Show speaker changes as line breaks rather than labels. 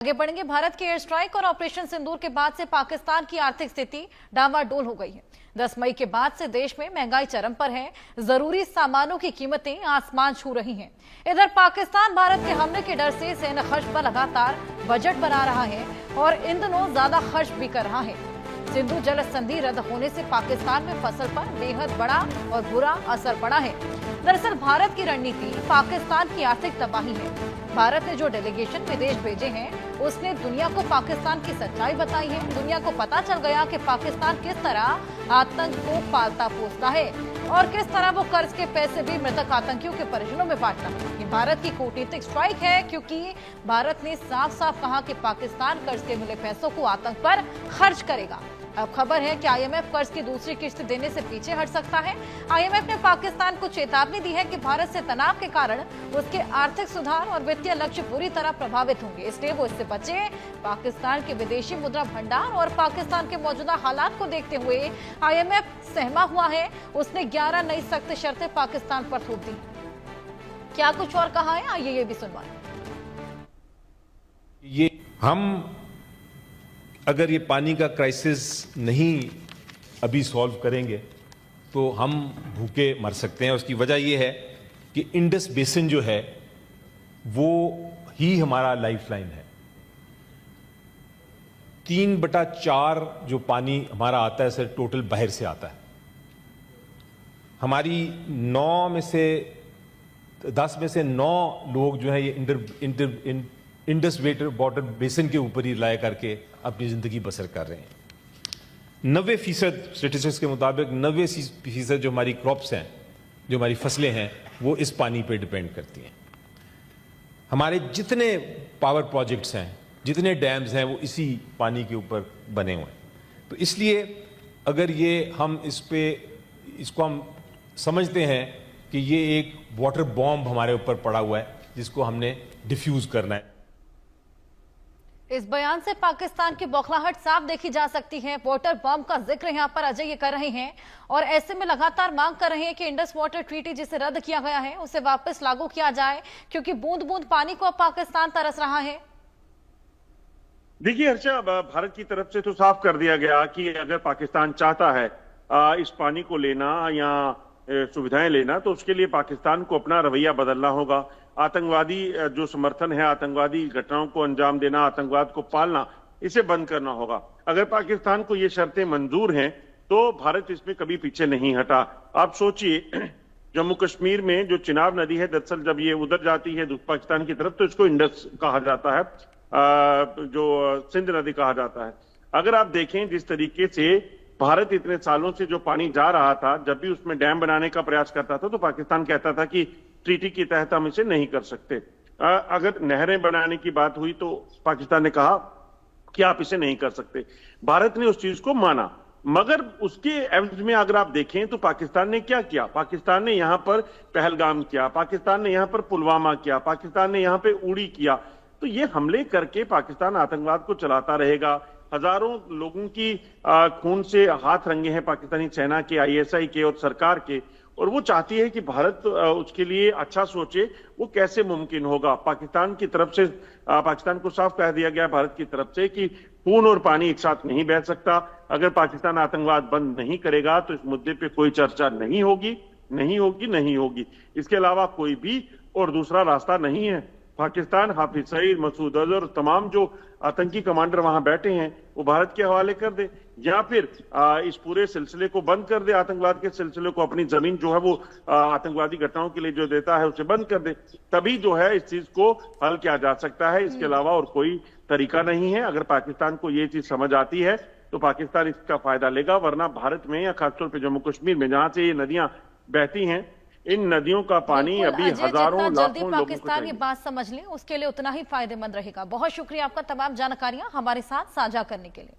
आगे बढ़ेंगे। भारत के एयर स्ट्राइक और ऑपरेशन सिंदूर के बाद से पाकिस्तान की आर्थिक स्थिति डामाडोल हो गई है। 10 मई के बाद से देश में महंगाई चरम पर है। जरूरी सामानों की कीमतें आसमान छू रही हैं। इधर पाकिस्तान भारत के हमले के डर से सैन्य खर्च पर लगातार बजट बना रहा है और इन दिनों ज्यादा खर्च भी कर रहा है। सिंधु जल संधि रद्द होने से पाकिस्तान में फसल पर बेहद बड़ा और बुरा असर पड़ा है। दरअसल भारत की रणनीति पाकिस्तान की आर्थिक तबाही है। भारत ने जो डेलीगेशन विदेश भेजे हैं उसने दुनिया को पाकिस्तान की सच्चाई बताई है। दुनिया को पता चल गया कि पाकिस्तान किस तरह आतंक को पालता पोसता है और किस तरह वो कर्ज के पैसे भी मृतक आतंकियों के परिजनों में बांटता है। ये भारत की कूटनीतिक स्ट्राइक है, क्योंकि भारत ने साफ साफ कहा कि पाकिस्तान कर्ज के मिले पैसों को आतंक पर खर्च करेगा। अब खबर है कि आईएमएफ कर्ज की दूसरी किस्त देने से पीछे हट सकता है। आईएमएफ ने पाकिस्तान को चेतावनी दी है कि भारत से तनाव के कारण उसके आर्थिक सुधार और वित्तीय लक्ष्य बुरी तरह प्रभावित होंगे, इसलिए वो इससे बचे। पाकिस्तान के विदेशी मुद्रा भंडार और पाकिस्तान के मौजूदा हालात को देखते हुए आईएमएफ सहमा हुआ है। उसने 11 नई सख्त शर्तें पाकिस्तान पर थोप दी। क्या कुछ और कहा है, आइए ये भी सुनवाएं।
ये हम अगर ये पानी का क्राइसिस नहीं अभी सॉल्व करेंगे तो हम भूखे मर सकते हैं। उसकी वजह ये है कि इंडस बेसिन जो है वो ही हमारा लाइफलाइन है। 3/4 जो पानी हमारा आता है सर टोटल बाहर से आता है। हमारी 10 में से 9 लोग जो है ये इंडस वाटर बेसिन के ऊपर ही रिलाय करके अपनी जिंदगी बसर कर रहे हैं। 90% स्टेटिस्टिक्स के मुताबिक 90% जो हमारी क्रॉप्स हैं, जो हमारी फसलें हैं, वो इस पानी पे डिपेंड करती हैं। हमारे जितने पावर प्रोजेक्ट्स हैं, जितने डैम्स हैं, वो इसी पानी के ऊपर बने हुए हैं। तो इसलिए अगर ये हम इसको हम समझते हैं कि ये एक वाटर बॉम्ब हमारे ऊपर पड़ा हुआ है जिसको हमने डिफ्यूज करना है।
इस बयान से पाकिस्तान की बौखलाहट साफ देखी जा सकती है। वाटर बॉम्ब का जिक्र यहां पर अजय ये कर रहे हैं और ऐसे में लगातार मांग कर रहे हैं कि इंडस वाटर ट्रीटी जिसे रद्द किया गया है उसे वापस लागू किया जाए, क्योंकि बूंद बूंद पानी को अब पाकिस्तान तरस रहा है।
देखिए हर्षा, भारत की तरफ से तो साफ कर दिया गया कि अगर पाकिस्तान चाहता है इस पानी को लेना या सुविधाएं लेना, तो उसके लिए पाकिस्तान को अपना रवैया बदलना होगा। आतंकवादी जो समर्थन है, आतंकवादी घटनाओं को अंजाम देना, आतंकवाद को पालना, इसे बंद करना होगा। अगर पाकिस्तान को ये शर्तें मंजूर हैं तो भारत इसमें कभी पीछे नहीं हटा। आप सोचिए, जम्मू कश्मीर में जो चिनाब नदी है, दरअसल जब ये उधर जाती है पाकिस्तान की तरफ तो इसको इंडस कहा जाता है, जो सिंध नदी कहा जाता है। अगर आप देखें जिस तरीके से भारत इतने सालों से जो पानी जा रहा था, जब भी उसमें डैम बनाने का प्रयास करता था तो पाकिस्तान कहता था कि ट्रीटी के तहत हम इसे नहीं कर सकते। अगर नहरें बनाने की बात हुई तो पाकिस्तान ने कहा कि आप इसे नहीं कर सकते। भारत ने उस चीज को माना, मगर उसके एवज में अगर आप देखें तो पाकिस्तान ने क्या किया? पाकिस्तान ने यहां पर पहलगाम किया, पाकिस्तान ने यहां पर पुलवामा किया, पाकिस्तान ने यहां पर उड़ी किया। तो ये हमले करके पाकिस्तान आतंकवाद को चलाता रहेगा। हजारों लोगों की खून से हाथ रंगे हैं पाकिस्तानी सेना के, आईएसआई के और सरकार के, और वो चाहती है कि भारत उसके लिए अच्छा सोचे। वो कैसे मुमकिन होगा? पाकिस्तान की तरफ से पाकिस्तान को साफ कह दिया गया भारत की तरफ से कि खून और पानी एक साथ नहीं बह सकता। अगर पाकिस्तान आतंकवाद बंद नहीं करेगा तो इस मुद्दे पे कोई चर्चा नहीं होगी, नहीं होगी, नहीं होगी। इसके अलावा कोई भी और दूसरा रास्ता नहीं है। पाकिस्तान हाफिज सईद, मसूद अजहर, तमाम जो आतंकी कमांडर वहां बैठे हैं वो भारत के हवाले कर दे, या फिर इस पूरे सिलसिले को बंद कर दे, आतंकवाद के सिलसिले को, अपनी जमीन जो है वो आतंकवादी घटनाओं के लिए जो देता है उसे बंद कर दे। तभी जो है इस चीज को हल किया जा सकता है। इसके अलावा और कोई तरीका नहीं है। अगर पाकिस्तान को ये चीज समझ आती है तो पाकिस्तान इसका फायदा लेगा, वरना भारत में या खासतौर पर जम्मू कश्मीर में जहां से ये नदियां बहती हैं, इन नदियों का पानी अभी हजारों लाखों लोगों को
पाकिस्तान ये बात समझ ले उसके लिए उतना ही फायदेमंद रहेगा। बहुत शुक्रिया आपका तमाम जानकारियां हमारे साथ साझा करने के लिए।